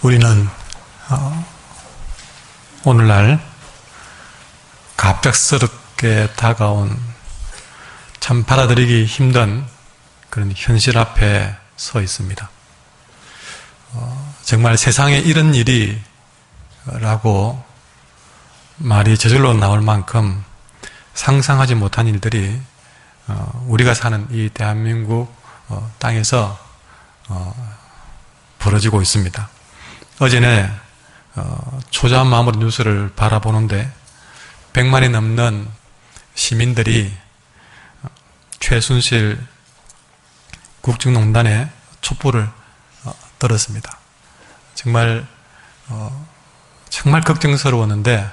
우리는 오늘날 갑작스럽게 다가온 참 받아들이기 힘든 그런 현실 앞에 서 있습니다. 정말 세상에 이런 일이 라고 말이 저절로 나올 만큼 상상하지 못한 일들이 우리가 사는 이 대한민국 땅에서 벌어지고 있습니다. 어제는 초조한 마음으로 뉴스를 바라보는데 100만이 넘는 시민들이 최순실 국정농단에 촛불을 들었습니다. 정말 걱정스러웠는데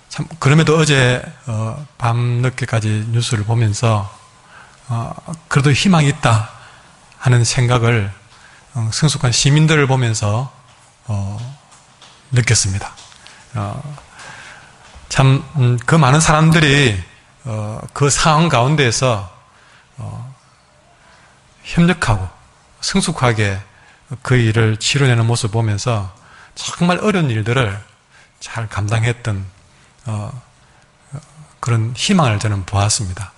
참 그럼에도 어제 밤늦게까지 뉴스를 보면서 그래도 희망이 있다 하는 생각을 성숙한 시민들을 보면서 느꼈습니다. 참 그 많은 사람들이 그 상황 가운데에서 협력하고 성숙하게 그 일을 치러내는 모습을 보면서 정말 어려운 일들을 잘 감당했던 그런 희망을 저는 보았습니다.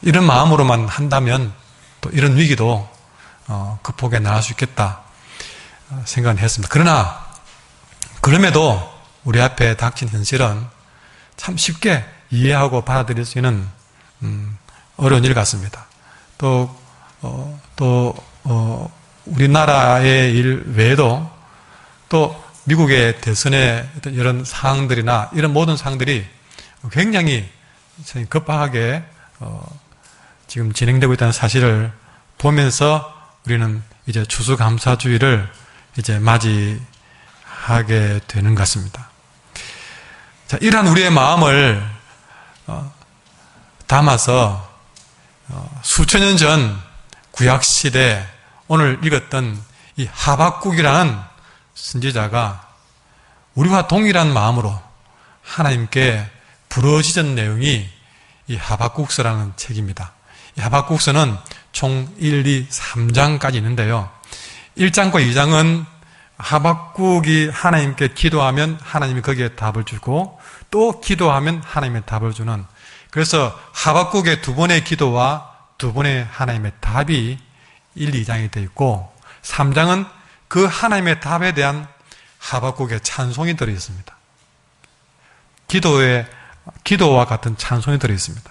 이런 마음으로만 한다면 또 이런 위기도 극복해 나갈 수 있겠다 생각을 했습니다. 그러나 그럼에도 우리 앞에 닥친 현실은 참 쉽게 이해하고 받아들일 수 있는 어려운 일 같습니다. 또 우리나라의 일 외에도 또 미국의 대선의 어떤 이런 상황들이나 이런 모든 상황들이 굉장히 급박하게 지금 진행되고 있다는 사실을 보면서 우리는 이제 추수감사주의를 이제 맞이하게 되는 것 같습니다. 자, 이러한 우리의 마음을 담아서 수천 년 전 구약시대 오늘 읽었던 이 하박국이라는 선지자가 우리와 동일한 마음으로 하나님께 부르짖은 내용이 이 하박국서라는 책입니다. 이 하박국서는 총 1, 2, 3장까지 있는데요. 1장과 2장은 하박국이 하나님께 기도하면 하나님이 거기에 답을 주고 또 기도하면 하나님의 답을 주는, 그래서 하박국의 두 번의 기도와 두 번의 하나님의 답이 1, 2장이 되어 있고 3장은 그 하나님의 답에 대한 하박국의 찬송이 들어있습니다. 기도와 같은 찬송이 들어있습니다.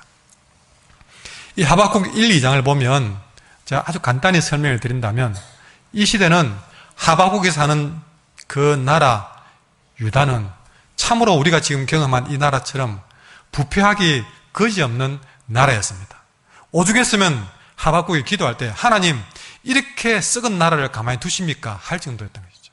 이 하박국 1, 2장을 보면 제가 아주 간단히 설명을 드린다면 이 시대는 하박국이 사는 그 나라 유다는 참으로 우리가 지금 경험한 이 나라처럼 부패하기 거지없는 나라였습니다. 오죽했으면 하박국이 기도할 때 하나님 이렇게 썩은 나라를 가만히 두십니까? 할 정도였던 것이죠.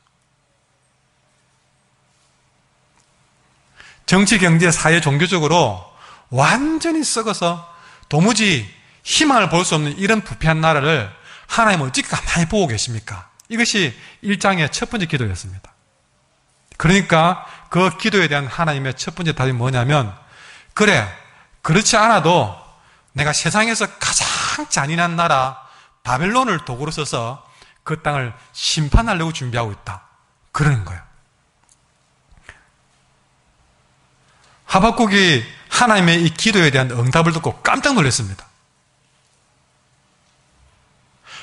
정치, 경제, 사회, 종교적으로 완전히 썩어서 도무지 희망을 볼 수 없는 이런 부패한 나라를 하나님은 어찌 가만히 보고 계십니까? 이것이 1장의 첫 번째 기도였습니다. 그러니까 그 기도에 대한 하나님의 첫 번째 답이 뭐냐면, 그래, 그렇지 않아도 내가 세상에서 가장 잔인한 나라 바벨론을 도구로 써서 그 땅을 심판하려고 준비하고 있다, 그러는 거예요. 하박국이 하나님의 이 기도에 대한 응답을 듣고 깜짝 놀랐습니다.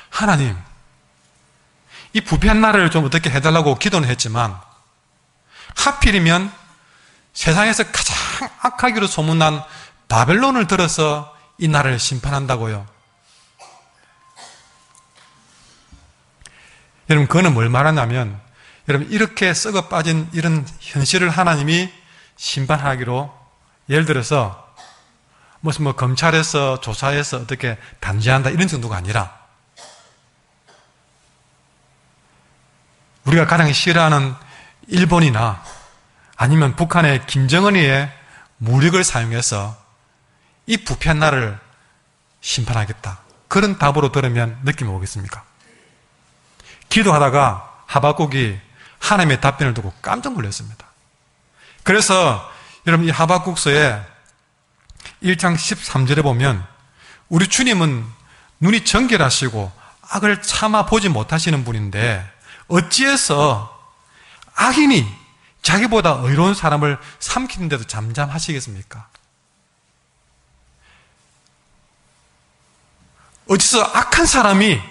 하나님, 이 부패한 나라를 좀 어떻게 해달라고 기도는 했지만 하필이면 세상에서 가장 악하기로 소문난 바벨론을 들어서 이 나라를 심판한다고요. 여러분, 그거는 뭘 말하냐면, 여러분, 이렇게 썩어 빠진 이런 현실을 하나님이 심판하기로, 예를 들어서 무슨 검찰에서 조사해서 어떻게 단죄한다 이런 정도가 아니라, 우리가 가장 싫어하는 일본이나 아니면 북한의 김정은이의 무력을 사용해서 이 부패한 나라를 심판하겠다, 그런 답으로 들으면 느낌이 오겠습니까? 기도하다가 하박국이 하나님의 답변을 듣고 깜짝 놀랐습니다. 그래서 여러분, 이 하박국서에 1장 13절에 보면 우리 주님은 눈이 정결하시고 악을 참아 보지 못하시는 분인데 어찌해서 악인이 자기보다 의로운 사람을 삼키는데도 잠잠하시겠습니까? 어째서 악한 사람이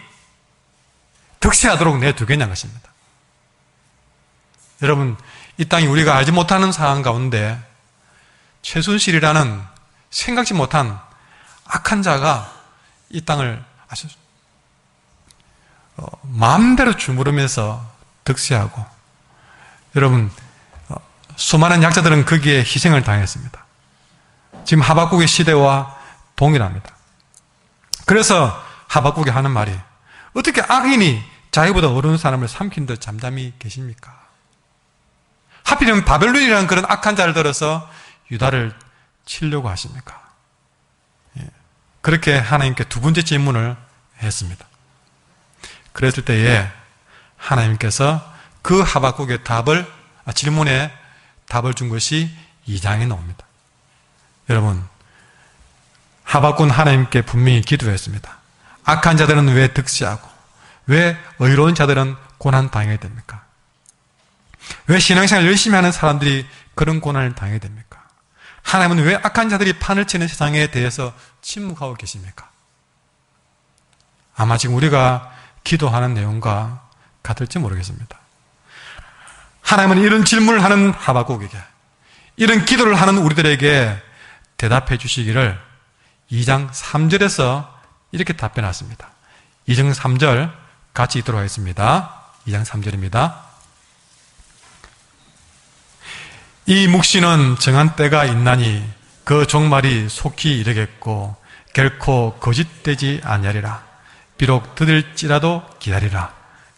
득세하도록 내두겠냐는 것입니다. 여러분, 이 땅이 우리가 알지 못하는 상황 가운데 최순실이라는 생각지 못한 악한 자가 이 땅을 아주 마음대로 주무르면서 득세하고, 여러분, 수많은 약자들은 거기에 희생을 당했습니다. 지금 하박국의 시대와 동일합니다. 그래서 하박국이 하는 말이, 어떻게 악인이 자기보다 어려운 사람을 삼킨 듯 잠잠히 계십니까? 하필이면 바벨론이라는 그런 악한 자를 들어서 유다를 치려고 하십니까? 그렇게 하나님께 두 번째 질문을 했습니다. 그랬을 때에 하나님께서 그 하박국의 질문에 답을 준 것이 2장에 나옵니다. 여러분, 하박국은 하나님께 분명히 기도했습니다. 악한 자들은 왜 득세하고, 왜 의로운 자들은 고난 당해야 됩니까? 왜 신앙생활 열심히 하는 사람들이 그런 고난을 당해야 됩니까? 하나님은 왜 악한 자들이 판을 치는 세상에 대해서 침묵하고 계십니까? 아마 지금 우리가 기도하는 내용과 같을지 모르겠습니다. 하나님은 이런 질문을 하는 하박국에게, 이런 기도를 하는 우리들에게 대답해 주시기를 2장 3절에서 이렇게 답변하십니다. 2장 3절 같이 읽도록 하겠습니다. 2장 3절입니다. 이 묵시는 정한 때가 있나니 그 종말이 속히 이르겠고 결코 거짓되지 아니하리라. 비록 더딜지라도 기다리라.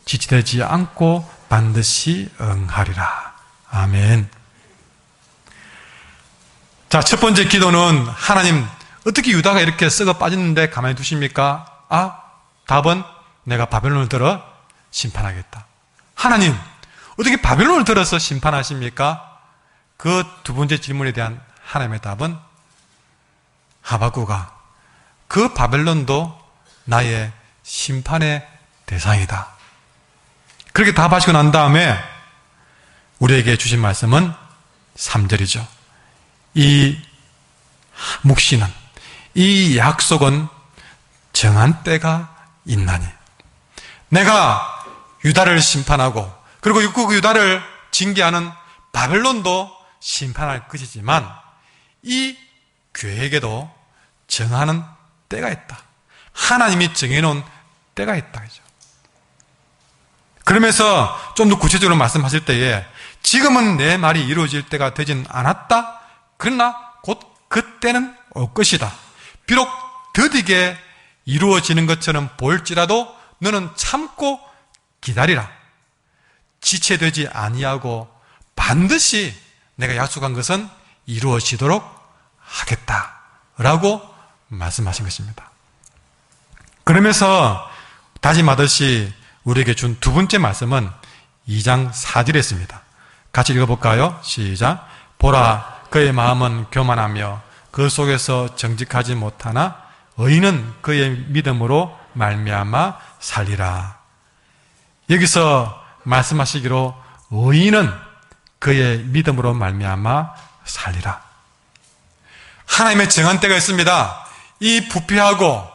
지체되지 않고 반드시 응하리라. 아멘. 자, 첫 번째 기도는, 하나님, 어떻게 유다가 이렇게 썩어 빠졌는데 가만히 두십니까? 답은 내가 바벨론을 들어 심판하겠다. 하나님, 어떻게 바벨론을 들어서 심판하십니까? 그 두 번째 질문에 대한 하나님의 답은, 하박국아, 그 바벨론도 나의 심판의 대상이다. 그렇게 답하시고 난 다음에 우리에게 주신 말씀은 3절이죠. 이 묵시는, 이 약속은 정한 때가 있나니, 내가 유다를 심판하고 그리고 그 유다를 징계하는 바벨론도 심판할 것이지만 이 교회에게도 정하는 때가 있다. 하나님이 정해놓은 때가 있다. 그러면서 좀 더 구체적으로 말씀하실 때에, 지금은 내 말이 이루어질 때가 되진 않았다. 그러나 곧 그때는 올 것이다. 비록 더디게 이루어지는 것처럼 보일지라도 너는 참고 기다리라. 지체되지 아니하고 반드시 내가 약속한 것은 이루어지도록 하겠다 라고 말씀하신 것입니다. 그러면서 다짐하듯이 우리에게 준 두 번째 말씀은 2장 4절에 있습니다. 같이 읽어볼까요? 시작. 보라, 그의 마음은 교만하며 그 속에서 정직하지 못하나 의인은 그의 믿음으로 말미암아 살리라. 여기서 말씀하시기로 의인은 그의 믿음으로 말미암아 살리라. 하나님의 정한 때가 있습니다. 이 부패하고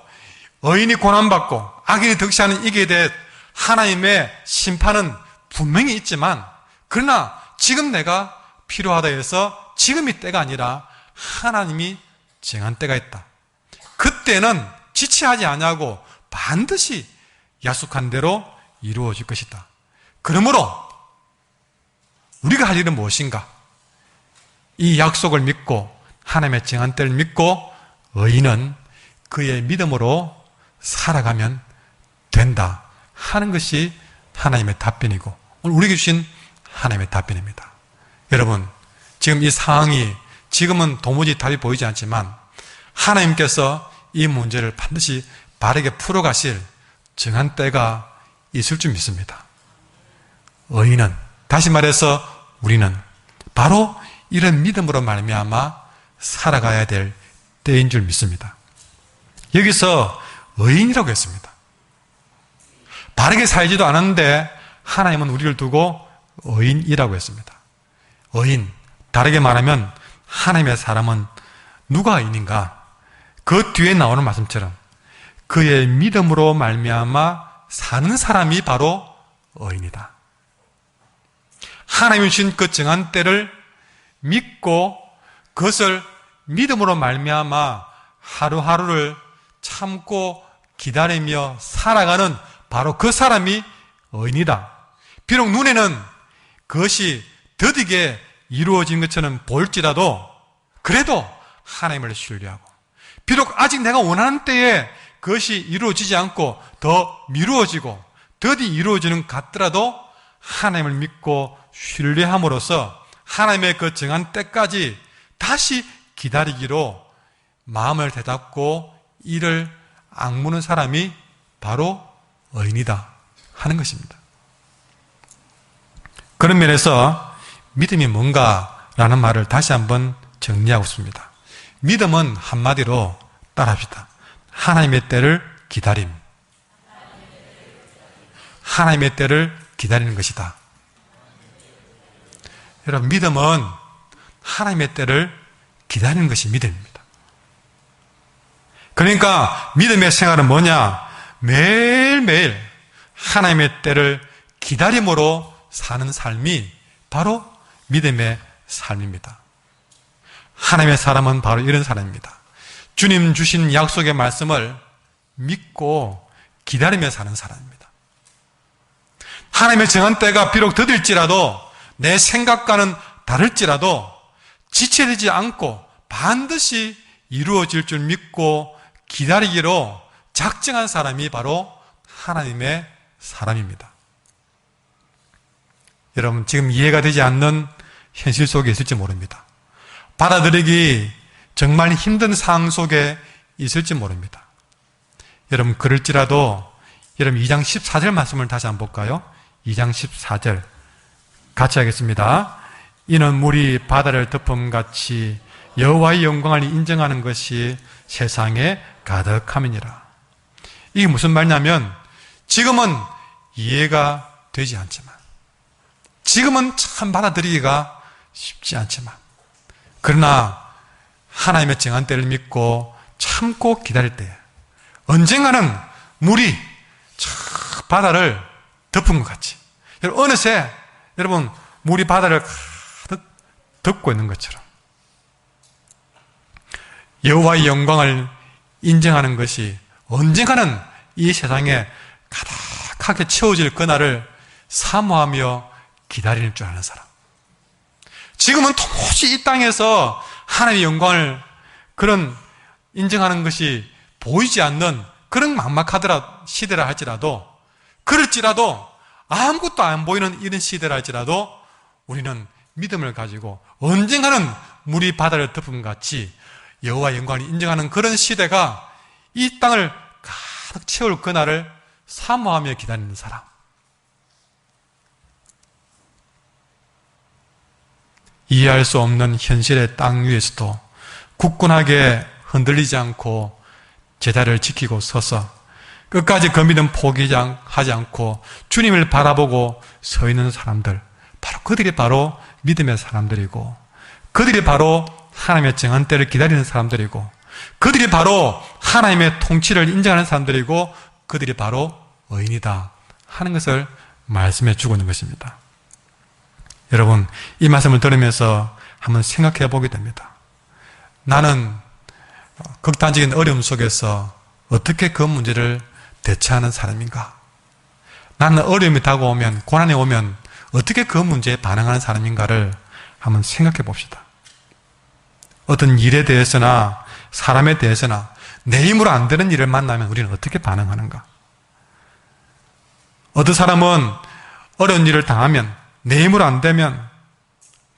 의인이 고난받고 악인이 득세하는 이게 대해 하나님의 심판은 분명히 있지만, 그러나 지금 내가 필요하다 해서 지금이 때가 아니라 하나님이 정한 때가 있다. 그때는 지체하지 아니하고 반드시 약속한 대로 이루어질 것이다. 그러므로 우리가 할 일은 무엇인가? 이 약속을 믿고 하나님의 정한 때를 믿고 의인은 그의 믿음으로 살아가면 된다 하는 것이 하나님의 답변이고, 오늘 우리에게 주신 하나님의 답변입니다. 여러분, 지금 이 상황이 지금은 도무지 답이 보이지 않지만 하나님께서 이 문제를 반드시 바르게 풀어가실 정한 때가 있을 줄 믿습니다. 의인은, 다시 말해서 우리는 바로 이런 믿음으로 말미암아 살아가야 될 때인 줄 믿습니다. 여기서 의인이라고 했습니다. 바르게 살지도 않았는데 하나님은 우리를 두고 의인이라고 했습니다. 의인, 다르게 말하면 하나님의 사람은 누가 의인인가? 그 뒤에 나오는 말씀처럼 그의 믿음으로 말미암아 사는 사람이 바로 의인이다. 하나님이 주신 그 정한 때를 믿고 그것을 믿음으로 말미암아 하루하루를 참고 기다리며 살아가는 바로 그 사람이 의인이다. 비록 눈에는 그것이 더디게 이루어진 것처럼 보일지라도 그래도 하나님을 신뢰하고, 비록 아직 내가 원하는 때에 그것이 이루어지지 않고 더 미루어지고 더디 이루어지는 것 같더라도 하나님을 믿고 신뢰함으로써 하나님의 그 정한 때까지 다시 기다리기로 마음을 되잡고 이를 악무는 사람이 바로 의인이다 하는 것입니다. 그런 면에서 믿음이 뭔가라는 말을 다시 한번 정리하고 있습니다. 믿음은 한마디로 따라합시다. 하나님의 때를 기다림. 하나님의 때를 기다리는 것이다. 여러분, 믿음은 하나님의 때를 기다리는 것이 믿음입니다. 그러니까 믿음의 생활은 뭐냐? 매일매일 하나님의 때를 기다림으로 사는 삶이 바로 믿음의 삶입니다. 하나님의 사람은 바로 이런 사람입니다. 주님 주신 약속의 말씀을 믿고 기다리며 사는 사람입니다. 하나님의 정한 때가 비록 더딜지라도 내 생각과는 다를지라도 지체되지 않고 반드시 이루어질 줄 믿고 기다리기로 작정한 사람이 바로 하나님의 사람입니다. 여러분, 지금 이해가 되지 않는 현실 속에 있을지 모릅니다. 받아들이기 정말 힘든 상황 속에 있을지 모릅니다. 여러분, 그럴지라도 여러분 2장 14절 말씀을 다시 한번 볼까요? 2장 14절 같이 하겠습니다. 이는 물이 바다를 덮음같이 여호와의 영광을 인정하는 것이 세상에 가득함이니라. 이게 무슨 말이냐면 지금은 이해가 되지 않지만, 지금은 참 받아들이기가 쉽지 않지만, 그러나 하나님의 정한 때를 믿고 참고 기다릴 때 언젠가는 물이 바다를 덮은 것 같이, 어느새 여러분 물이 바다를 가득 덮고 있는 것처럼 여호와의 영광을 인정하는 것이 언젠가는 이 세상에 가득하게 채워질 그날을 사모하며 기다리는 줄 아는 사람, 지금은 도무지 이 땅에서 하나님의 영광을 그런 인정하는 것이 보이지 않는 그런 막막하더라 시대라 할지라도, 그럴지라도 아무것도 안 보이는 이런 시대라 할지라도 우리는 믿음을 가지고 언젠가는 물이 바다를 덮은 같이 여호와의 영광을 인정하는 그런 시대가 이 땅을 가득 채울 그날을 사모하며 기다리는 사람, 이해할 수 없는 현실의 땅 위에서도 굳건하게 흔들리지 않고 제자리를 지키고 서서 끝까지 그 믿음 포기하지 않고 주님을 바라보고 서 있는 사람들, 바로 그들이 바로 믿음의 사람들이고, 그들이 바로 하나님의 정한 때를 기다리는 사람들이고, 그들이 바로 하나님의 통치를 인정하는 사람들이고, 그들이 바로 의인이다 하는 것을 말씀해 주고 있는 것입니다. 여러분, 이 말씀을 들으면서 한번 생각해 보게 됩니다. 나는 극단적인 어려움 속에서 어떻게 그 문제를 대처하는 사람인가? 나는 어려움이 다가오면, 고난이 오면 어떻게 그 문제에 반응하는 사람인가를 한번 생각해 봅시다. 어떤 일에 대해서나 사람에 대해서나 내 힘으로 안 되는 일을 만나면 우리는 어떻게 반응하는가? 어떤 사람은 어려운 일을 당하면, 내 힘으로 안 되면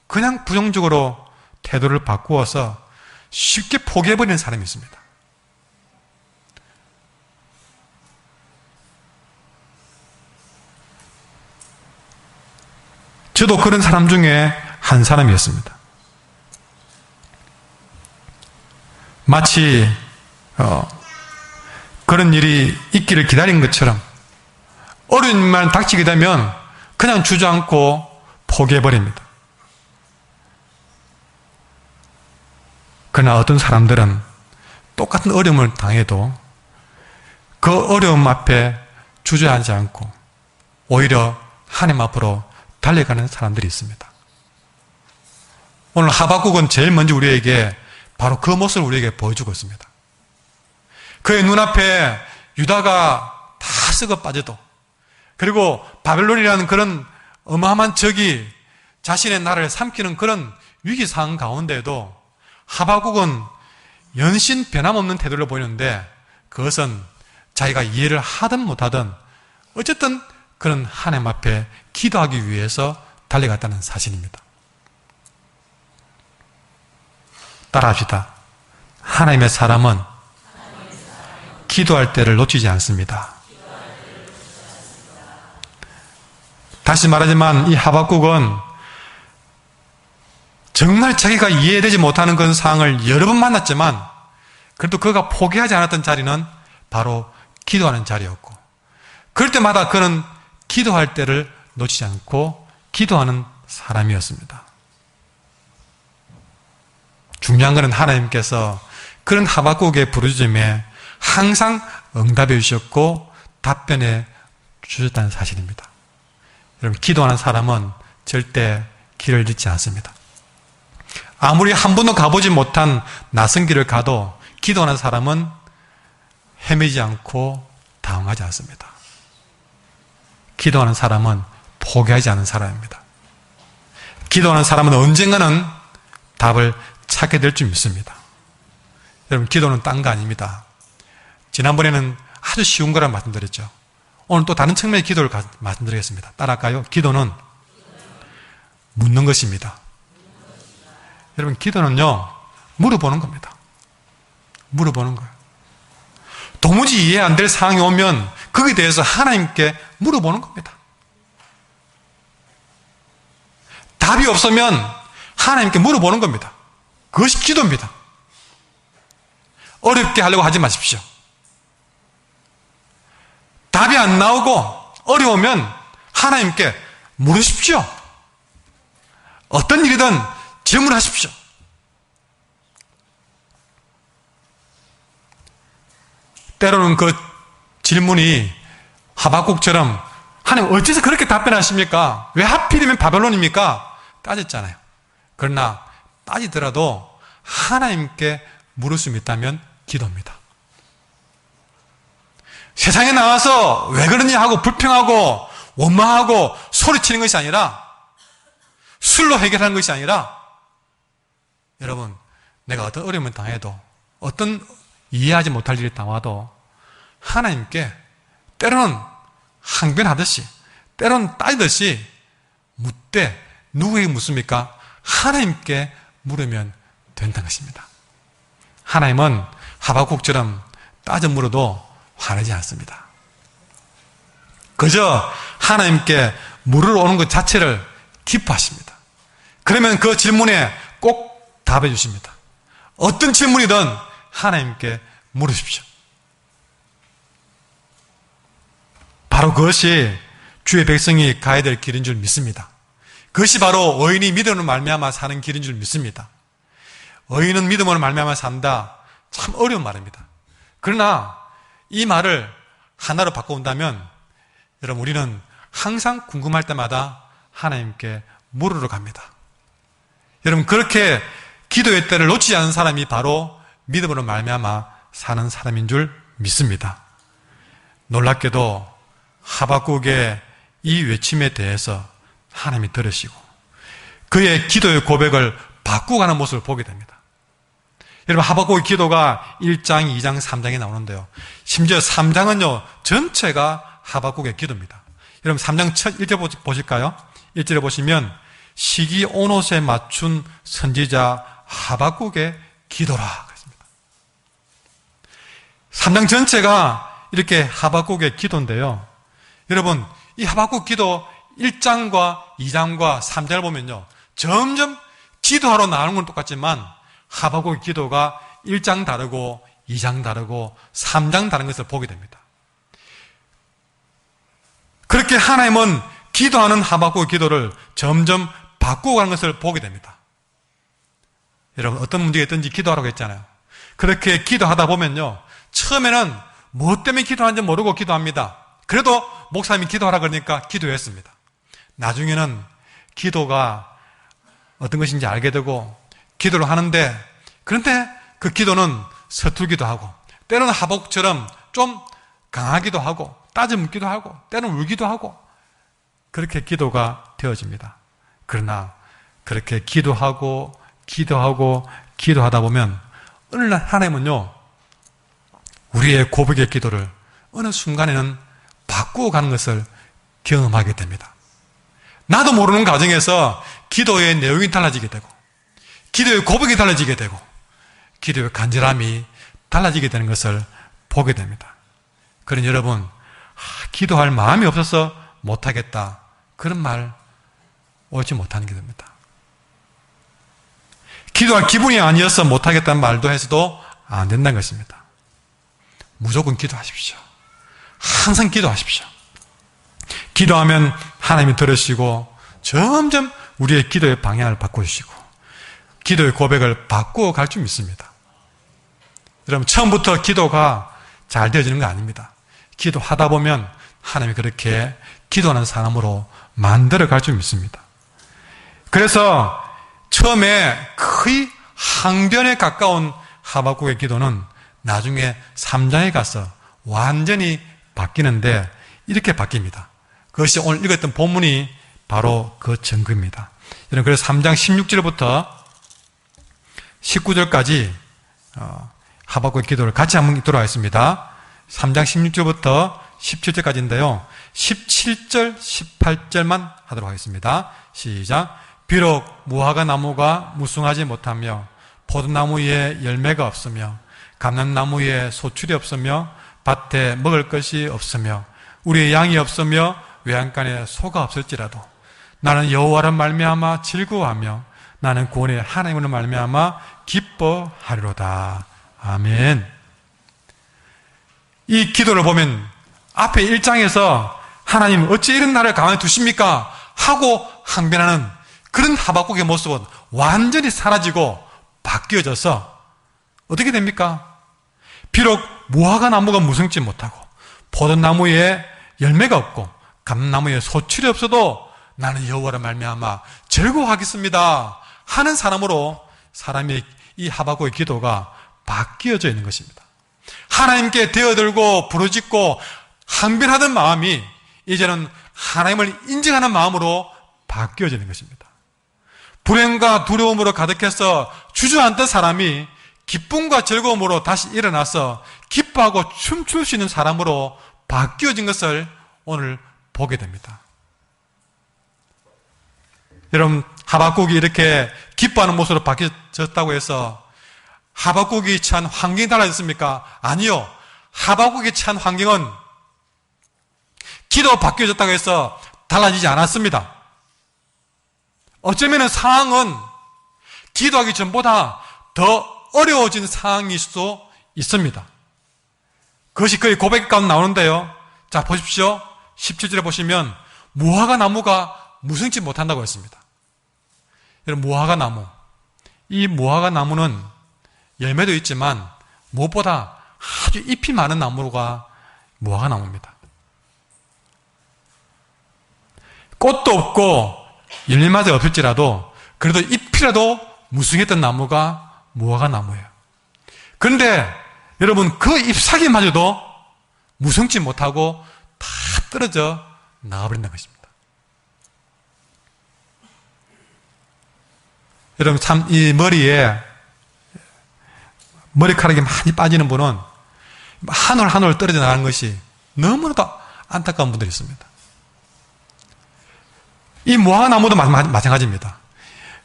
그냥 부정적으로 태도를 바꾸어서 쉽게 포기해버리는 사람이 있습니다. 저도 그런 사람 중에 한 사람이었습니다. 마치 그런 일이 있기를 기다린 것처럼 어려운 일만 닥치게 되면 그냥 주저앉고 포기해버립니다. 그러나 어떤 사람들은 똑같은 어려움을 당해도 그 어려움 앞에 주저하지 않고 오히려 하나님 앞으로 달려가는 사람들이 있습니다. 오늘 하박국은 제일 먼저 우리에게 바로 그 모습을 우리에게 보여주고 있습니다. 그의 눈앞에 유다가 다 썩어 빠져도, 그리고 바벨론이라는 그런 어마어마한 적이 자신의 나라를 삼키는 그런 위기 상황 가운데에도 하박국은 연신 변함없는 태도를 보이는데, 그것은 자기가 이해를 하든 못하든 어쨌든 그런 하나님 앞에 기도하기 위해서 달려갔다는 사실입니다. 따라합시다. 하나님의 사람은 기도할 때를 놓치지 않습니다. 다시 말하지만 이 하박국은 정말 자기가 이해되지 못하는 그런 상황을 여러 번 만났지만, 그래도 그가 포기하지 않았던 자리는 바로 기도하는 자리였고, 그럴 때마다 그는 기도할 때를 놓치지 않고 기도하는 사람이었습니다. 중요한 것은 하나님께서 그런 하박국의 부르짖음에 항상 응답해 주셨고 답변해 주셨다는 사실입니다. 여러분, 기도하는 사람은 절대 길을 잃지 않습니다. 아무리 한 번도 가보지 못한 낯선 길을 가도 기도하는 사람은 헤매지 않고 당황하지 않습니다. 기도하는 사람은 포기하지 않은 사람입니다. 기도하는 사람은 언젠가는 답을 찾게 될 줄 믿습니다. 여러분, 기도는 딴 거 아닙니다. 지난번에는 아주 쉬운 거라 말씀드렸죠. 오늘 또 다른 측면의 기도를 말씀드리겠습니다. 따라할까요? 기도는 묻는 것입니다. 여러분, 기도는요, 물어보는 겁니다. 물어보는 거예요. 도무지 이해 안 될 상황이 오면 거기에 대해서 하나님께 물어보는 겁니다. 답이 없으면 하나님께 물어보는 겁니다. 그것이 기도입니다. 어렵게 하려고 하지 마십시오. 답이 안 나오고 어려우면 하나님께 물으십시오. 어떤 일이든 질문하십시오. 때로는 그 질문이 하박국처럼 하나님 어째서 그렇게 답변하십니까? 왜 하필이면 바벨론입니까? 따졌잖아요. 그러나 따지더라도 하나님께 물을 수 있다면 기도입니다. 세상에 나와서 왜 그러냐 하고 불평하고 원망하고 소리치는 것이 아니라, 술로 해결하는 것이 아니라, 여러분, 내가 어떤 어려움을 당해도, 어떤 이해하지 못할 일이 당와도 하나님께 때로는 항변하듯이, 때로는 따지듯이 묻되, 누구에게 묻습니까? 하나님께 물으면 된다는 것입니다. 하나님은 하박국처럼 따져 물어도 화내지 않습니다. 그저 하나님께 물으러 오는 것 자체를 기뻐하십니다. 그러면 그 질문에 꼭 답해 주십니다. 어떤 질문이든 하나님께 물으십시오. 바로 그것이 주의 백성이 가야 될 길인 줄 믿습니다. 그것이 바로 의인이 믿음으로 말미암아 사는 길인 줄 믿습니다. 의인은 믿음으로 말미암아 산다. 참 어려운 말입니다. 그러나 이 말을 하나로 바꿔온다면, 여러분, 우리는 항상 궁금할 때마다 하나님께 물으러 갑니다. 여러분, 그렇게 기도의 때를 놓치지 않은 사람이 바로 믿음으로 말미암아 사는 사람인 줄 믿습니다. 놀랍게도 하박국의 이 외침에 대해서 하나님이 들으시고 그의 기도의 고백을 바꾸어가는 모습을 보게 됩니다. 여러분, 하박국의 기도가 1장, 2장, 3장에 나오는데요, 심지어 3장은요 전체가 하박국의 기도입니다. 여러분, 3장 첫 1절 보실까요? 1절에 보시면 시기 오롯에 맞춘 선지자 하박국의 기도라 그랬습니다. 3장 전체가 이렇게 하박국의 기도인데요, 여러분, 이 하박국 기도 1장과 2장과 3장을 보면요, 점점 기도하러 나오는 건 똑같지만 하박국의 기도가 1장 다르고 2장 다르고 3장 다른 것을 보게 됩니다. 그렇게 하나님은 기도하는 하박국의 기도를 점점 바꾸고 가는 것을 보게 됩니다. 여러분, 어떤 문제가 있든지 기도하라고 했잖아요. 그렇게 기도하다 보면요, 처음에는 뭐 때문에 기도하는지 모르고 기도합니다. 그래도 목사님이 기도하라 그러니까 기도했습니다. 나중에는 기도가 어떤 것인지 알게 되고 기도를 하는데, 그런데 그 기도는 서툴기도 하고 때로는 하박국처럼 좀 강하기도 하고 따져 묻기도 하고 때로는 울기도 하고 그렇게 기도가 되어집니다. 그러나 그렇게 기도하고 기도하다 보면 어느 날 하나님은요, 우리의 고백의 기도를 어느 순간에는 바꾸어 가는 것을 경험하게 됩니다. 나도 모르는 과정에서 기도의 내용이 달라지게 되고 기도의 고백이 달라지게 되고 기도의 간절함이 달라지게 되는 것을 보게 됩니다. 그러니 여러분, 기도할 마음이 없어서 못하겠다, 그런 말 옳지 못하는 게 됩니다. 기도할 기분이 아니어서 못하겠다는 말도 해서도 안 된다는 것입니다. 무조건 기도하십시오. 항상 기도하십시오. 기도하면 하나님이 들으시고 점점 우리의 기도의 방향을 바꿔주시고 기도의 고백을 바꾸어 갈 줄 믿습니다. 여러분, 처음부터 기도가 잘 되어지는 거 아닙니다. 기도하다 보면 하나님이 그렇게 기도하는 사람으로 만들어 갈 줄 믿습니다. 그래서 처음에 거의 항변에 가까운 하박국의 기도는 나중에 3장에 가서 완전히 바뀌는데 이렇게 바뀝니다. 그것이 오늘 읽었던 본문이 바로 그 증거입니다. 여러분, 그래서 3장 16절부터 19절까지 하박국의 기도를 같이 한번 읽도록 하겠습니다. 3장 16절부터 17절까지인데요. 17절, 18절만 하도록 하겠습니다. 시작. 비록 무화과 나무가 무성하지 못하며 포도나무 위에 열매가 없으며 감람나무 위에 소출이 없으며 밭에 먹을 것이 없으며 우리의 양이 없으며 외양간에 소가 없을지라도 나는 여호와를 말미암아 즐거워하며 나는 구원의 하나님으로 말미암아 기뻐하리로다. 아멘. 이 기도를 보면 앞에 1장에서 하나님 어찌 이런 나를 가만히 두십니까? 하고 항변하는 그런 하박국의 모습은 완전히 사라지고 바뀌어져서 어떻게 됩니까? 비록 무화과 나무가 무성치 못하고 포도나무에 열매가 없고 감나무에 소출이 없어도 나는 여호와를 말미암아 즐거워하겠습니다 하는 사람으로 사람의 이 하박국의 기도가 바뀌어져 있는 것입니다. 하나님께 되어들고 부르짖고 항변하던 마음이 이제는 하나님을 인정하는 마음으로 바뀌어지는 것입니다. 불행과 두려움으로 가득해서 주저앉던 사람이 기쁨과 즐거움으로 다시 일어나서 기뻐하고 춤출 수 있는 사람으로 바뀌어진 것을 오늘 보게 됩니다. 여러분, 하박국이 이렇게 기뻐하는 모습으로 바뀌어졌다고 해서 하박국이 처한 환경이 달라졌습니까? 아니요. 하박국이 처한 환경은 기도가 바뀌어졌다고 해서 달라지지 않았습니다. 어쩌면 상황은 기도하기 전보다 더 어려워진 상황일 수도 있습니다. 그것이 그의 고백 가운데 나오는데요. 자, 보십시오. 17절에 보시면 무화과 나무가 무성치 못한다고 했습니다. 여러분, 무화과 나무, 이 무화과 나무는 열매도 있지만 무엇보다 아주 잎이 많은 나무가 무화과 나무입니다. 꽃도 없고 열매마저 없을지라도 그래도 잎이라도 무성했던 나무가 무화과 나무예요. 그런데 여러분, 그 잎사귀마저도 무성치 못하고 다 떨어져 나가버린다는 것입니다. 여러분, 참 이 머리에 머리카락이 많이 빠지는 분은 한 올 한 올 떨어져 나가는 것이 너무나도 안타까운 분들이 있습니다. 이 무화과나무도 마찬가지입니다.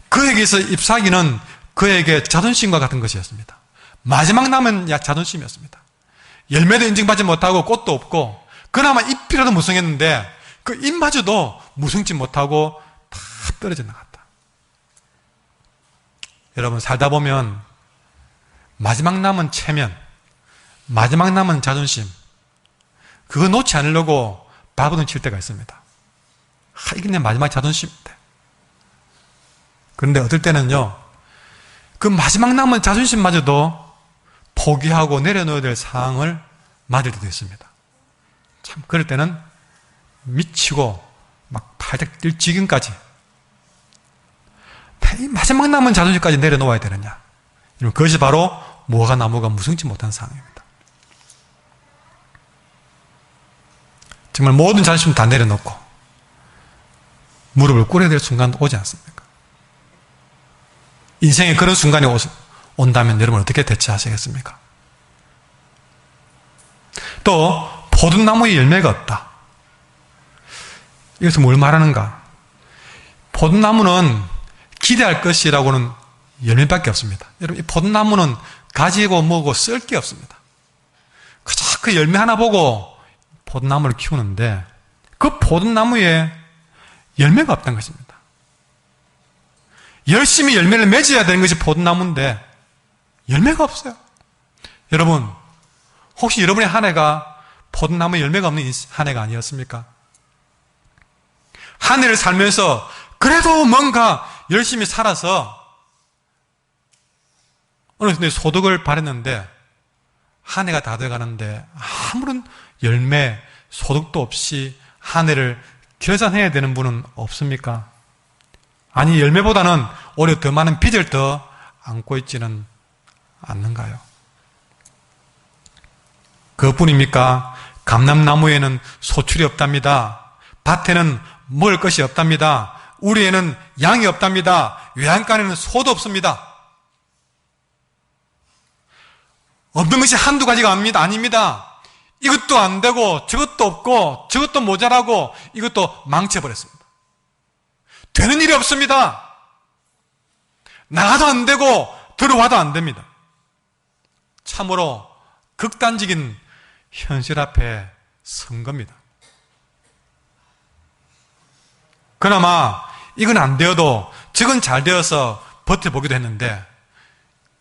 그에게서 잎사귀는 그에게 자존심과 같은 것이었습니다. 마지막 남은 자존심이었습니다. 열매도 인정받지 못하고 꽃도 없고 그나마 잎이라도 무성했는데 그 잎마저도 무성치 못하고 다 떨어져 나갔다. 여러분, 살다 보면 마지막 남은 체면, 마지막 남은 자존심, 그거 놓지 않으려고 발버둥 칠 때가 있습니다. 이게 내 마지막 자존심인데. 그런데 어떨 때는요, 그 마지막 남은 자존심마저도 포기하고 내려놓아야 될 상황을 맞을 때도 있습니다. 참, 그럴 때는 미치고 막 팔짝 뛸 지경까지 이 마지막 남은 자존심까지 내려놓아야 되느냐. 그것이 바로 무화과 나무가 무성치 못한 상황입니다. 정말 모든 자존심 다 내려놓고 무릎을 꿇어야 될 순간 오지 않습니까? 인생에 그런 순간이 온다면 여러분 어떻게 대처하시겠습니까? 또 포도나무에 열매가 없다. 이것은 뭘 말하는가? 포도나무는 기대할 것이라고는 열매밖에 없습니다. 여러분, 이 포도나무는 가지고 뭐고 쓸 게 없습니다. 그저 그 열매 하나 보고 포도나무를 키우는데 그 포도나무에 열매가 없다는 것입니다. 열심히 열매를 맺어야 되는 것이 포도나무인데 열매가 없어요. 여러분, 혹시 여러분의 한 해가 포도나무에 열매가 없는 한 해가 아니었습니까? 한 해를 살면서 그래도 뭔가 열심히 살아서 어느 순간 소득을 발했는데 한 해가 다 돼가는데 아무런 열매, 소득도 없이 한 해를 결산해야 되는 분은 없습니까? 아니, 열매보다는 오히려 더 많은 빚을 더 안고 있지는 않는가요? 그것뿐입니까? 감람나무에는 소출이 없답니다. 밭에는 먹을 것이 없답니다. 우리에는 양이 없답니다. 외양간에는 소도 없습니다. 없는 것이 한두 가지가 아닙니다. 이것도 안 되고 저것도 없고 저것도 모자라고 이것도 망쳐버렸습니다. 되는 일이 없습니다. 나가도 안 되고 들어와도 안 됩니다. 참으로 극단적인 현실 앞에 선 겁니다. 그나마 이건 안 되어도 저건 잘 되어서 버텨보기도 했는데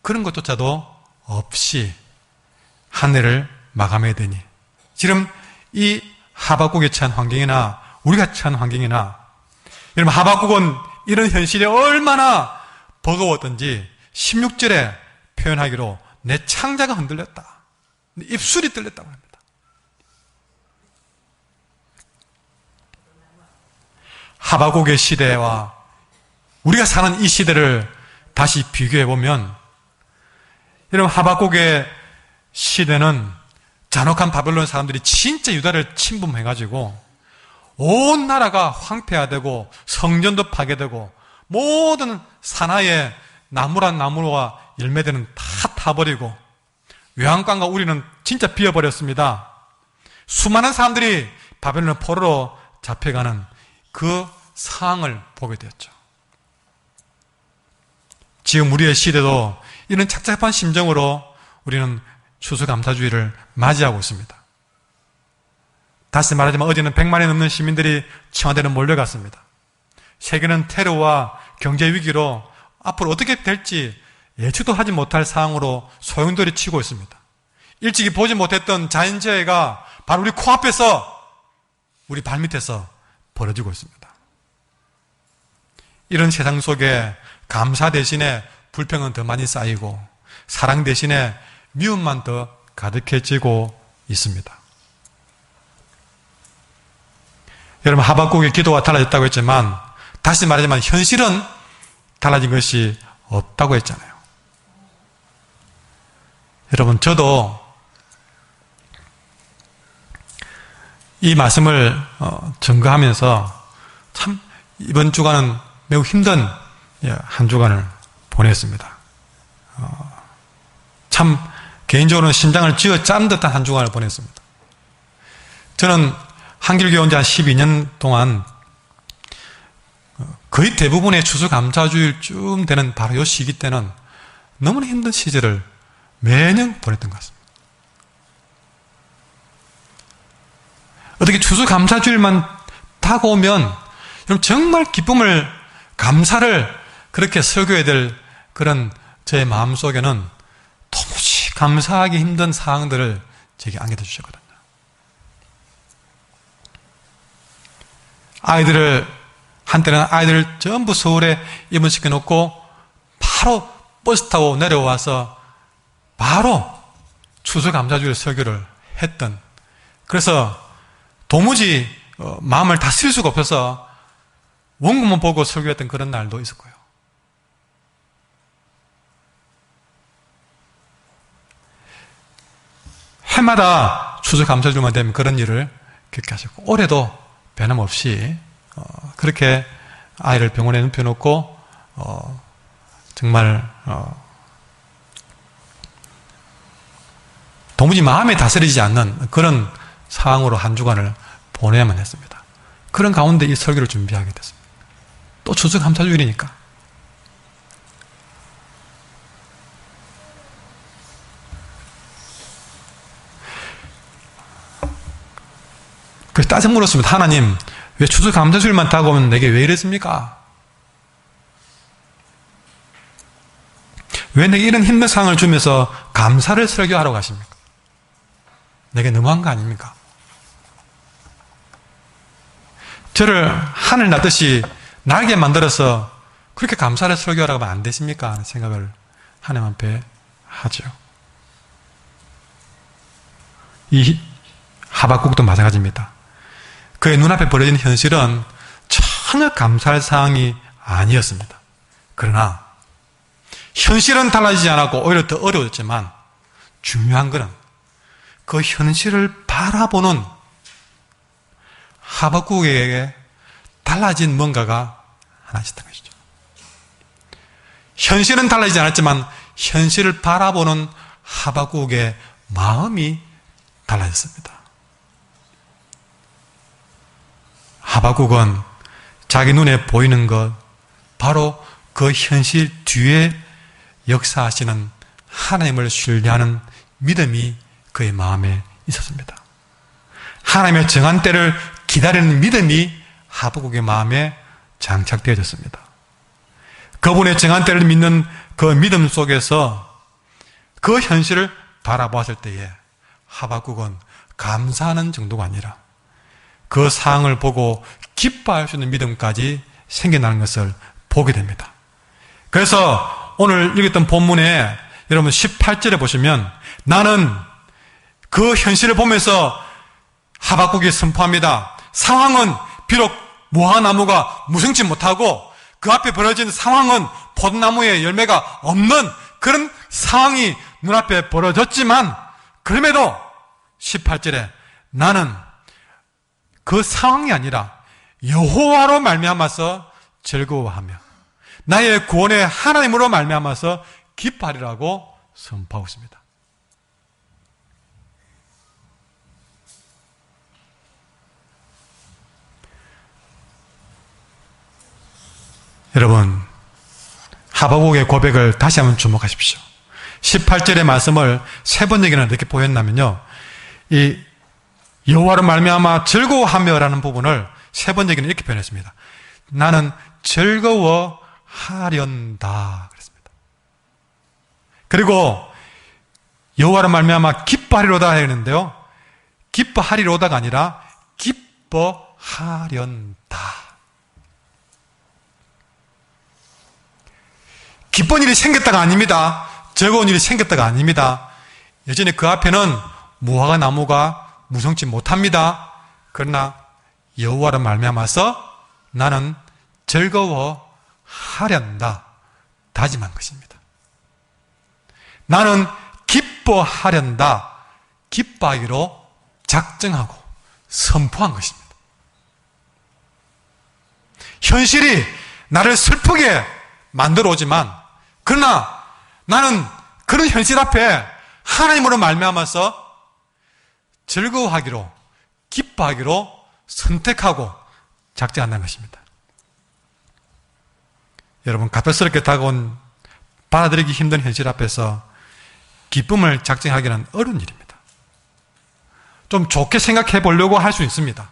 그런 것조차도 없이 한 해를 마감해야 되니 지금 이 하박국에 처한 환경이나 우리가 처한 환경이나 여러분, 하박국은 이런 현실이 얼마나 버거웠던지 16절에 표현하기로 내 창자가 흔들렸다. 입술이 떨렸다고 합니다. 하박국의 시대와 우리가 사는 이 시대를 다시 비교해보면 여러분, 하박국의 시대는 잔혹한 바벨론 사람들이 진짜 유다를 침범해가지고 온 나라가 황폐화되고 성전도 파괴되고 모든 산하에 나무란 나무와 열매들은 다 타버리고 외양간과 우리는 진짜 비어버렸습니다. 수많은 사람들이 바벨론 포로로 잡혀가는 그 상황을 보게 되었죠. 지금 우리의 시대도 이런 착잡한 심정으로 우리는 추수감사주의를 맞이하고 있습니다. 다시 말하자면 어제는 100만이 넘는 시민들이 청와대로 몰려갔습니다. 세계는 테러와 경제위기로 앞으로 어떻게 될지 예측도 하지 못할 상황으로 소용돌이 치고 있습니다. 일찍이 보지 못했던 자연재해가 바로 우리 코앞에서 우리 발밑에서 벌어지고 있습니다. 이런 세상 속에 감사 대신에 불평은 더 많이 쌓이고 사랑 대신에 미움만 더 가득해지고 있습니다. 여러분, 하박국의 기도가 달라졌다고 했지만 다시 말하지만 현실은 달라진 것이 없다고 했잖아요. 여러분, 저도 이 말씀을 증거하면서 참 이번 주간은 매우 힘든 한 주간을 보냈습니다. 참 개인적으로는 심장을 쥐어 짠 듯한 한 주간을 보냈습니다. 저는 한길교회 온 지 한 12년 동안 거의 대부분의 추수감사주일쯤 되는 바로 이 시기 때는 너무나 힘든 시절을 매년 보냈던 것 같습니다. 어떻게 추수감사주일만 다가오면 여러분 정말 기쁨을, 감사를 그렇게 설교해야 될 그런 제 마음속에는 도무지 감사하기 힘든 사항들을 제게 안겨다 주셨거든요. 한때는 아이들을 전부 서울에 입원시켜 놓고 바로 버스 타고 내려와서 바로 추수감사주일 설교를 했던, 그래서 도무지 마음을 다스릴 수가 없어서 원고만 보고 설교했던 그런 날도 있을 거예요. 해마다 추수감사주일만 되면 그런 일을 겪게 하셨고, 올해도 변함없이 그렇게 아이를 병원에 눕혀놓고 정말 도무지 마음에 다스리지 않는 그런 상황으로 한 주간을 보내야만 했습니다. 그런 가운데 이 설교를 준비하게 됐습니다. 또 추수감사주일이니까. 그래서 따져 물었습니다. 하나님, 왜 추수감사주일만 다가오면 내게 왜 이랬습니까? 왜 내게 이런 힘든 상황을 주면서 감사를 설교하러 가십니까? 내게 너무한 거 아닙니까? 저를 하늘 나듯이 날개 만들어서 그렇게 감사를 설교하라고 하면 안 되십니까? 하는 생각을 하나님 앞에 하죠. 이 하박국도 마찬가지입니다. 그의 눈앞에 벌어진 현실은 전혀 감사할 사항이 아니었습니다. 그러나 현실은 달라지지 않았고 오히려 더 어려웠지만 중요한 것은 그 현실을 바라보는 하박국에게 달라진 뭔가가 하나 있었던 것이죠. 현실은 달라지지 않았지만 현실을 바라보는 하박국의 마음이 달라졌습니다. 하박국은 자기 눈에 보이는 것, 바로 그 현실 뒤에 역사하시는 하나님을 신뢰하는 믿음이 그의 마음에 있었습니다. 하나님의 정한 때를 기다리는 믿음이 하박국의 마음에 장착되어졌습니다. 그분의 정한 때를 믿는 그 믿음 속에서 그 현실을 바라보았을 때에 하박국은 감사하는 정도가 아니라 그 상황을 보고 기뻐할 수 있는 믿음까지 생겨나는 것을 보게 됩니다. 그래서 오늘 읽었던 본문에 여러분 18절에 보시면 나는 그 현실을 보면서 하박국이 선포합니다. 상황은 비록 무화과나무가 무성치 못하고 그 앞에 벌어진 상황은 포도나무에 열매가 없는 그런 상황이 눈앞에 벌어졌지만 그럼에도 18절에 나는 그 상황이 아니라 여호와로 말미암아서 즐거워하며 나의 구원의 하나님으로 말미암아서 기뻐하리라고 선포하고 있습니다. 여러분, 하박국의 고백을 다시 한번 주목하십시오. 18절의 말씀을 세 번 얘기는 어떻게 보였냐면요, 이 여호와로 말미암아 즐거워하며라는 부분을 세 번 얘기는 이렇게 표현했습니다. 나는 즐거워하련다 그랬습니다. 그리고 여호와로 말미암아 기뻐하리로다 했는데요, 기뻐하리로다가 아니라 기뻐하련다. 기쁜 일이 생겼다가 아닙니다. 즐거운 일이 생겼다가 아닙니다. 여전히 그 앞에는 무화과 나무가 무성치 못합니다. 그러나 여호와로 말미암아서 나는 즐거워하련다 다짐한 것입니다. 나는 기뻐하련다, 기뻐하기로 작정하고 선포한 것입니다. 현실이 나를 슬프게 만들어 오지만 그러나 나는 그런 현실 앞에 하나님으로 말미암아서 즐거워하기로, 기뻐하기로 선택하고 작정한다는 것입니다. 여러분, 갑작스럽게 다가온 받아들이기 힘든 현실 앞에서 기쁨을 작정하기는 어려운 일입니다. 좀 좋게 생각해 보려고 할 수 있습니다.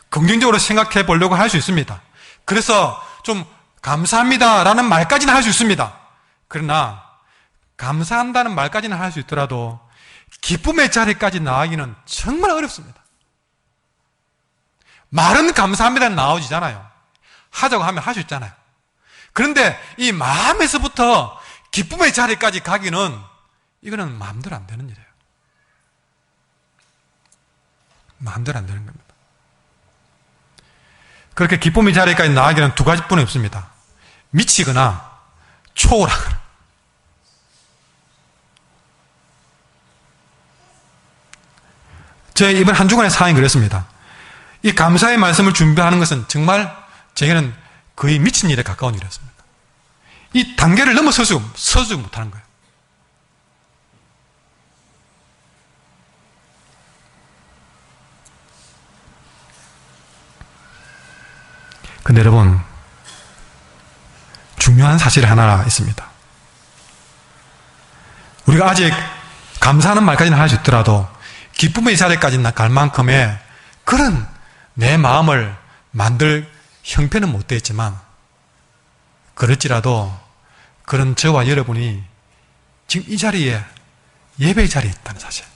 긍정적으로 생각해 보려고 할 수 있습니다. 그래서 좀 감사합니다라는 말까지는 할 수 있습니다. 그러나 감사한다는 말까지는 할 수 있더라도 기쁨의 자리까지 나가기는 정말 어렵습니다. 말은 감사합니다는 나오지잖아요. 하자고 하면 할 수 있잖아요. 그런데 이 마음에서부터 기쁨의 자리까지 가기는 이거는 마음대로 안 되는 일이에요. 마음대로 안 되는 겁니다. 그렇게 기쁨의 자리까지 나가기는 두 가지뿐이 없습니다. 미치거나 초월하거나. 제 이번 한 주간의 상황이 그랬습니다. 이 감사의 말씀을 준비하는 것은 정말 제게는 거의 미친 일에 가까운 일이었습니다. 이 단계를 넘어서지 못하는 거예요. 근데 여러분, 중요한 사실이 하나 있습니다. 우리가 아직 감사하는 말까지는 할 수 있더라도 기쁨의 자리까지 갈 만큼의 그런 내 마음을 만들 형편은 못 되었지만, 그럴지라도 그런 저와 여러분이 지금 이 자리에, 예배의 자리에 있다는 사실.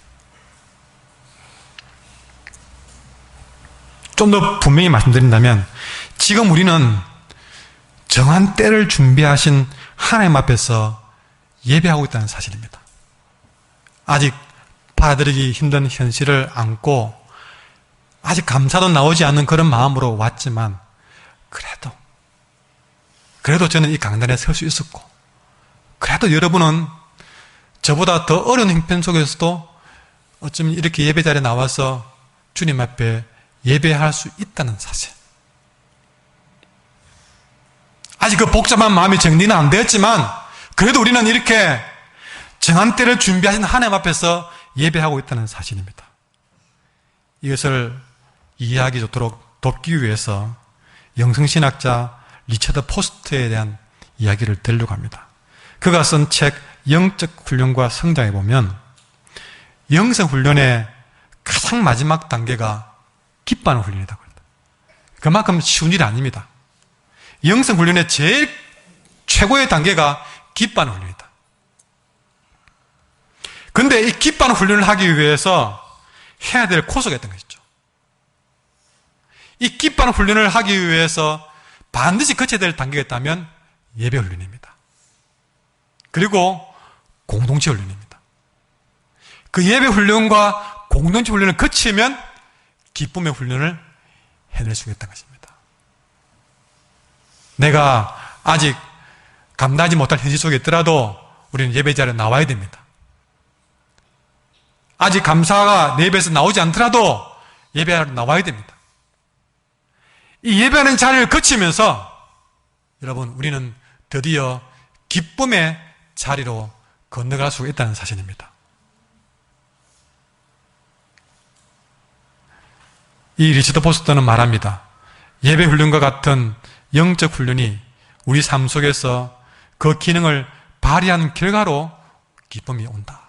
좀 더 분명히 말씀드린다면, 지금 우리는 정한 때를 준비하신 하나님 앞에서 예배하고 있다는 사실입니다. 아직 받아들이기 힘든 현실을 안고 아직 감사도 나오지 않는 그런 마음으로 왔지만, 그래도 저는 이 강단에 설 수 있었고, 그래도 여러분은 저보다 더 어려운 형편 속에서도 어쩌면 이렇게 예배 자리에 나와서 주님 앞에 예배할 수 있다는 사실. 아직 그 복잡한 마음이 정리는 안 되었지만, 그래도 우리는 이렇게 정한 때를 준비하신 하나님 앞에서 예배하고 있다는 사실입니다. 이것을 이해하기 좋도록 돕기 위해서 영성신학자 리처드 포스트에 대한 이야기를 드리려고 합니다. 그가 쓴 책 영적 훈련과 성장에 보면 영성 훈련의 가장 마지막 단계가 기뻐하는 훈련이라고 합니다. 그만큼 쉬운 일이 아닙니다. 영성 훈련의 제일 최고의 단계가 기뻐하는 훈련이다. 그런데 이 기뻐하는 훈련을 하기 위해서 해야 될 코스가 있던 것이죠. 이 기뻐하는 훈련을 하기 위해서 반드시 거쳐야 될 단계가 있다면 예배 훈련입니다. 그리고 공동체 훈련입니다. 그 예배 훈련과 공동체 훈련을 거치면 기쁨의 훈련을 해낼 수 있다는 것입니다. 내가 아직 감당하지 못할 현실 속에 있더라도 우리는 예배 자리에 나와야 됩니다. 아직 감사가 내 입에서 나오지 않더라도 예배하러 나와야 됩니다. 이 예배하는 자리를 거치면서 여러분, 우리는 드디어 기쁨의 자리로 건너갈 수 있다는 사실입니다. 이 리처드 포스터는 말합니다. 예배 훈련과 같은 영적 훈련이 우리 삶 속에서 그 기능을 발휘한 결과로 기쁨이 온다.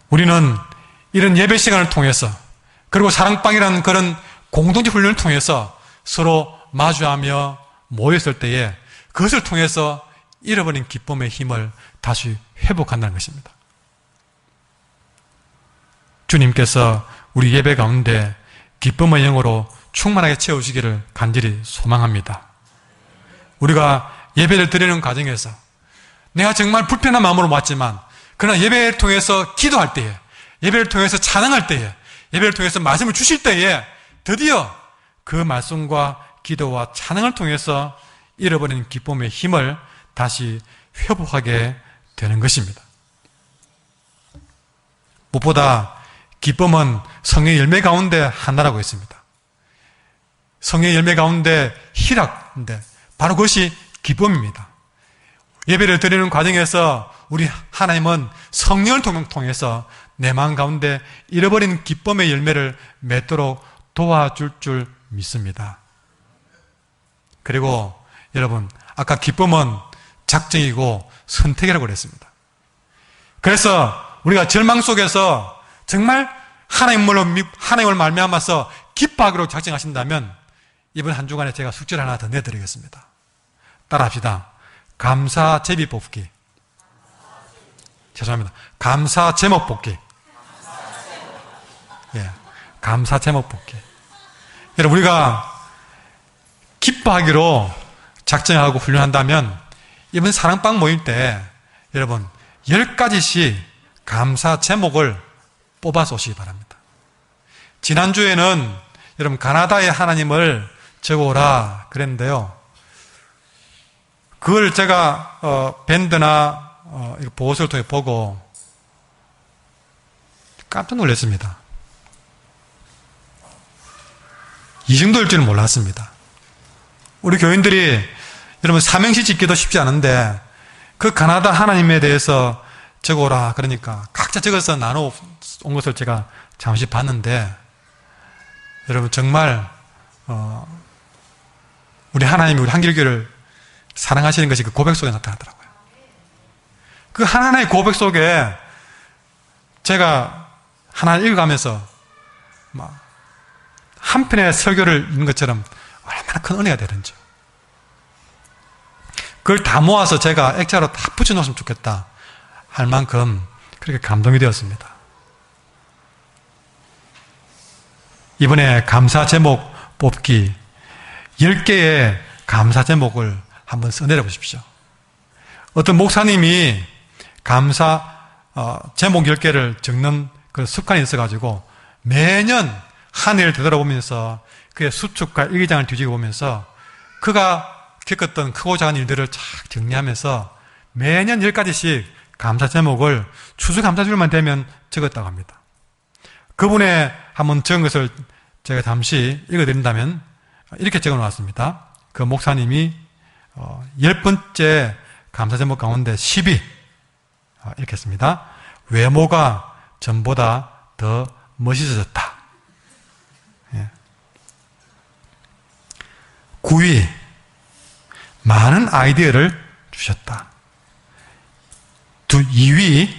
우리는 이런 예배 시간을 통해서, 그리고 사랑방이라는 그런 공동체 훈련을 통해서 서로 마주하며 모였을 때에 그것을 통해서 잃어버린 기쁨의 힘을 다시 회복한다는 것입니다. 주님께서 우리 예배 가운데 기쁨의 영으로 충만하게 채우시기를 간절히 소망합니다. 우리가 예배를 드리는 과정에서 내가 정말 불편한 마음으로 왔지만, 그러나 예배를 통해서 기도할 때에, 예배를 통해서 찬양할 때에, 예배를 통해서 말씀을 주실 때에 드디어 그 말씀과 기도와 찬양을 통해서 잃어버린 기쁨의 힘을 다시 회복하게 되는 것입니다. 무엇보다 기쁨은 성령의 열매 가운데 하나라고 했습니다. 성령의 열매 가운데 희락인데 바로 그것이 기쁨입니다. 예배를 드리는 과정에서 우리 하나님은 성령을 통해서 내 마음 가운데 잃어버린 기쁨의 열매를 맺도록 도와줄 줄 믿습니다. 그리고 여러분, 아까 기쁨은 작정이고 선택이라고 그랬습니다. 그래서 우리가 절망 속에서 정말 하나님을 말미암아서 기뻐하기로 작정하신다면 이번 한 주간에 제가 숙제를 하나 더 내드리겠습니다. 따라합시다. 감사 제비 뽑기. 죄송합니다. 감사 제목 뽑기. 예, 감사 제목 뽑기. 여러분, 우리가 기뻐하기로 작정하고 훈련한다면 이번 사랑방 모임 때 여러분 10가지씩 감사 제목을 뽑아서 오시기 바랍니다. 지난주에는 여러분 가나다의 하나님을 적어오라 그랬는데요. 그걸 제가 밴드나 보고서를 통해 보고 깜짝 놀랐습니다. 이 정도일 줄은 몰랐습니다. 우리 교인들이 여러분 삼행시 짓기도 쉽지 않은데 그 가나다 하나님에 대해서 적어오라 그러니까 각자 적어서 나눠온 것을 제가 잠시 봤는데 여러분 정말 우리 하나님이 우리 한길교를 사랑하시는 것이 그 고백 속에 나타나더라고요. 그 하나하나의 고백 속에 제가 하나 읽어가면서 막 한 편의 설교를 읽는 것처럼 얼마나 큰 은혜가 되는지 그걸 다 모아서 제가 액자로 다 붙여놓으면 좋겠다 할 만큼 그렇게 감동이 되었습니다. 이번에 감사 제목 뽑기 10개의 감사 제목을 한번 써내려 보십시오. 어떤 목사님이 감사 제목 10개를 적는 그 습관이 있어가지고 매년 한 해를 되돌아보면서 그의 수축과 일기장을 뒤지고 보면서 그가 겪었던 크고 작은 일들을 쫙 정리하면서 매년 10가지씩 감사 제목을 추수감사절만 되면 적었다고 합니다. 그분의 한번 적은 것을 제가 잠시 읽어드린다면 이렇게 적어 놓았습니다. 그 목사님이 10번째 감사 제목 가운데 10위 이렇게 했습니다. 외모가 전보다 더 멋있어졌다. 9위 많은 아이디어를 주셨다. 2위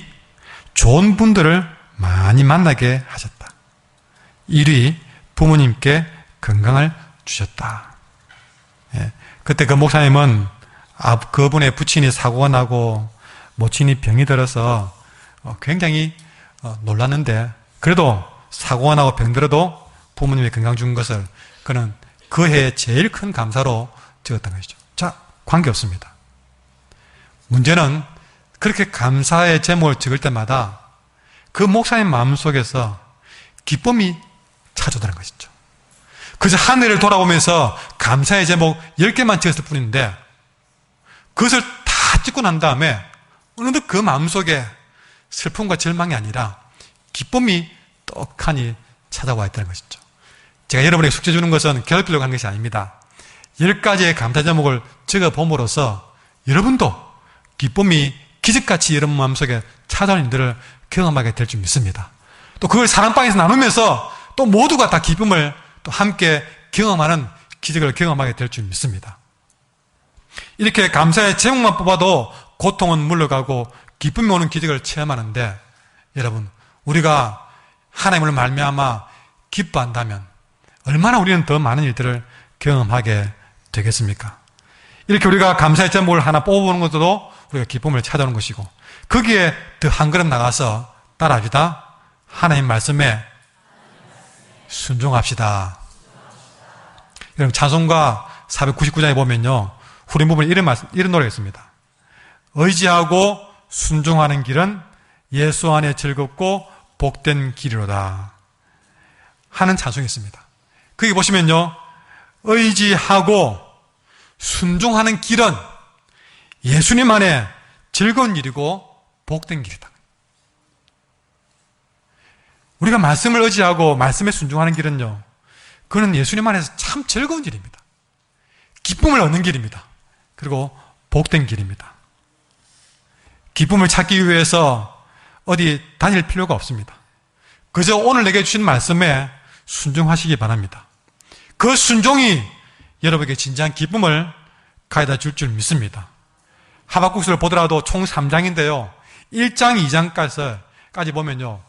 좋은 분들을 많이 만나게 하셨다. 1위 부모님께 건강을 주셨다. 그때 그 목사님은 그분의 부친이 사고가 나고 모친이 병이 들어서 굉장히 놀랐는데 그래도 사고가 나고 병들어도 부모님의 건강 준 것을 그는 그 해에 제일 큰 감사로 적었던 것이죠. 자, 관계없습니다. 문제는 그렇게 감사의 제목을 적을 때마다 그 목사님 마음속에서 기쁨이 찾아오다는 것이죠. 그저 한 해를 돌아보면서 감사의 제목 10개만 적었을 뿐인데 그것을 다 찍고 난 다음에 어느덧 그 마음속에 슬픔과 절망이 아니라 기쁨이 떡하니 찾아와 있다는 것이죠. 제가 여러분에게 숙제 주는 것은 괴롭히려고 하는 것이 아닙니다. 10가지의 감사 제목을 적어봄으로써 여러분도 기쁨이 기적같이 여러분 마음속에 찾아오는 일들을 경험하게 될 줄 믿습니다. 또 그걸 사랑방에서 나누면서 또 모두가 다 기쁨을 또 함께 경험하는 기적을 경험하게 될 줄 믿습니다. 이렇게 감사의 제목만 뽑아도 고통은 물러가고 기쁨이 오는 기적을 체험하는데 여러분 우리가 하나님을 말미암아 기뻐한다면 얼마나 우리는 더 많은 일들을 경험하게 되겠습니까? 이렇게 우리가 감사의 제목을 하나 뽑아보는 것도 우리가 기쁨을 찾아오는 것이고 거기에 더 한 걸음 나가서 따라합시다. 하나님 말씀에 순종합시다. 여러분 찬송가 499장에 보면요 후렴 부분에 이런 노래가 있습니다. 의지하고 순종하는 길은 예수 안에 즐겁고 복된 길이로다 하는 찬송이 있습니다. 거기 보시면요 의지하고 순종하는 길은 예수님 안에 즐거운 일이고 복된 길이다. 우리가 말씀을 의지하고 말씀에 순종하는 길은요 그는 예수님 안에서 참 즐거운 길입니다. 기쁨을 얻는 길입니다. 그리고 복된 길입니다. 기쁨을 찾기 위해서 어디 다닐 필요가 없습니다. 그저 오늘 내게 주신 말씀에 순종하시기 바랍니다. 그 순종이 여러분에게 진지한 기쁨을 가져다 줄 줄 믿습니다. 하박국서를 보더라도 총 3장인데요 1장, 2장까지 보면요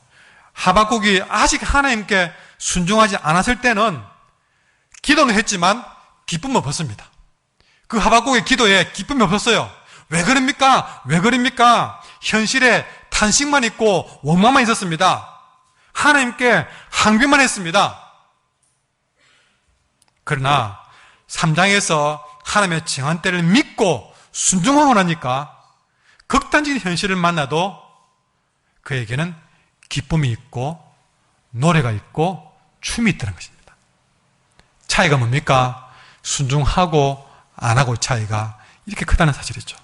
하박국이 아직 하나님께 순종하지 않았을 때는 기도는 했지만 기쁨은 없었습니다. 그 하박국의 기도에 기쁨이 없었어요. 왜 그럽니까? 왜 그럽니까? 현실에 탄식만 있고 원망만 있었습니다. 하나님께 항변만 했습니다. 그러나 3장에서 하나님의 정한 때를 믿고 순종하고 나니까 극단적인 현실을 만나도 그에게는 기쁨이 있고 노래가 있고 춤이 있다는 것입니다. 차이가 뭡니까? 순종하고 안 하고 차이가 이렇게 크다는 사실이죠.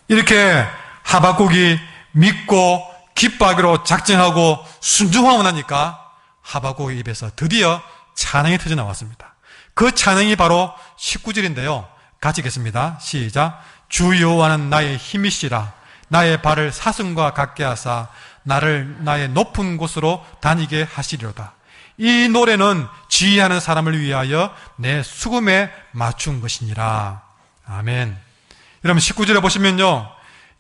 이렇게 하박국이 믿고 기뻐하기로 작정하고 순종하고 나니까 하박국의 입에서 드디어 찬양이 터져 나왔습니다. 그 찬양이 바로 19절인데요. 같이 읽겠습니다. 시작. 주 여호와는 나의 힘이시라. 나의 발을 사슴과 같게 하사 나를 나의 높은 곳으로 다니게 하시리로다. 이 노래는 지휘하는 사람을 위하여 내 수금에 맞춘 것이니라. 아멘. 여러분 19절에 보시면요,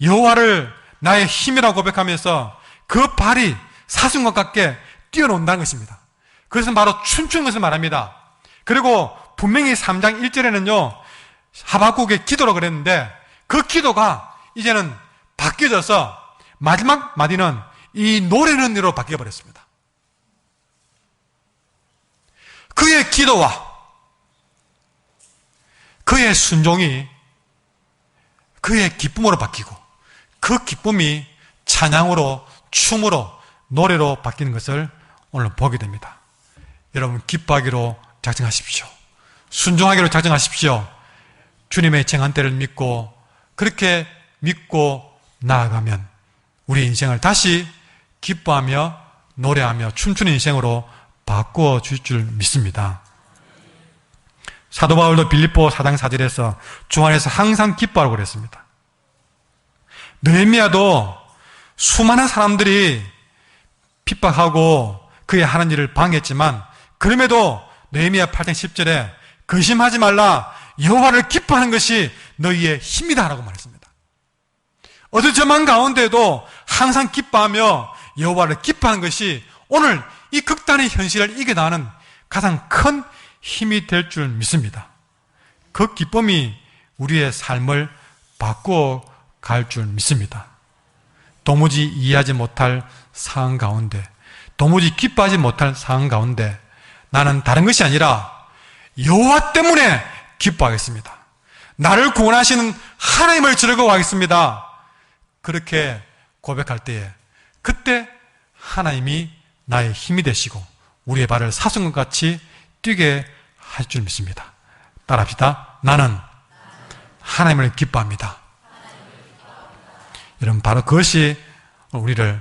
여호와를 나의 힘이라고 고백하면서 그 발이 사슴과 같게 뛰어논다는 것입니다. 그것은 바로 춤추는 것을 말합니다. 그리고 분명히 3장 1절에는요 하박국의 기도로 그랬는데 그 기도가 이제는 바뀌어져서 마지막 마디는 이 노래는으로 바뀌어버렸습니다. 그의 기도와 그의 순종이 그의 기쁨으로 바뀌고 그 기쁨이 찬양으로 춤으로 노래로 바뀌는 것을 오늘 보게 됩니다. 여러분 기뻐하기로 작정하십시오. 순종하기로 작정하십시오. 주님의 정한 때를 믿고 그렇게 믿고 나아가면 우리 인생을 다시 기뻐하며 노래하며 춤추는 인생으로 바꾸어 줄 줄 믿습니다. 사도 바울도 빌립보 4장 4절에서 주 안에서 항상 기뻐하라고 그랬습니다. 느헤미야도 수많은 사람들이 핍박하고 그의 하는 일을 방해했지만 그럼에도 느헤미야 8장 10절에 근심하지 말라, 여호와를 기뻐하는 것이 너희의 힘이다 라고 말했습니다. 어두저만 가운데도 항상 기뻐하며 여호와를 기뻐하는 것이 오늘 이 극단의 현실을 이겨나가는 가장 큰 힘이 될 줄 믿습니다. 그 기쁨이 우리의 삶을 바꾸어 갈 줄 믿습니다. 도무지 이해하지 못할 상황 가운데, 도무지 기뻐하지 못할 상황 가운데 나는 다른 것이 아니라 여호와 때문에 기뻐하겠습니다. 나를 구원하시는 하나님을 즐거워하겠습니다. 그렇게 고백할 때에 그때 하나님이 나의 힘이 되시고 우리의 발을 사슴과 같이 뛰게 할 줄 믿습니다. 따라합시다. 나는 하나님을 기뻐합니다. 여러분 바로 그것이 우리를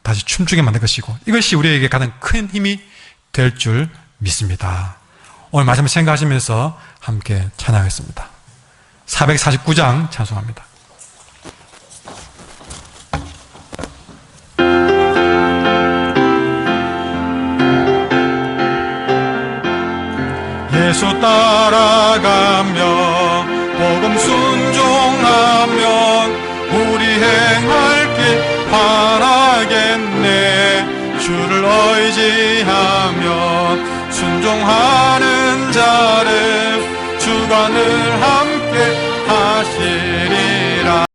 다시 춤추게 만들 것이고 이것이 우리에게 가장 큰 힘이 될 줄 믿습니다. 오늘 말씀을 생각하시면서 함께 찬양하겠습니다. 449장 찬송합니다. 예수 따라가며 복음 순종하면 우리 행할 길 바라겠네. 주를 의지하며 순종하는 자를 주가 늘 함께 하시리.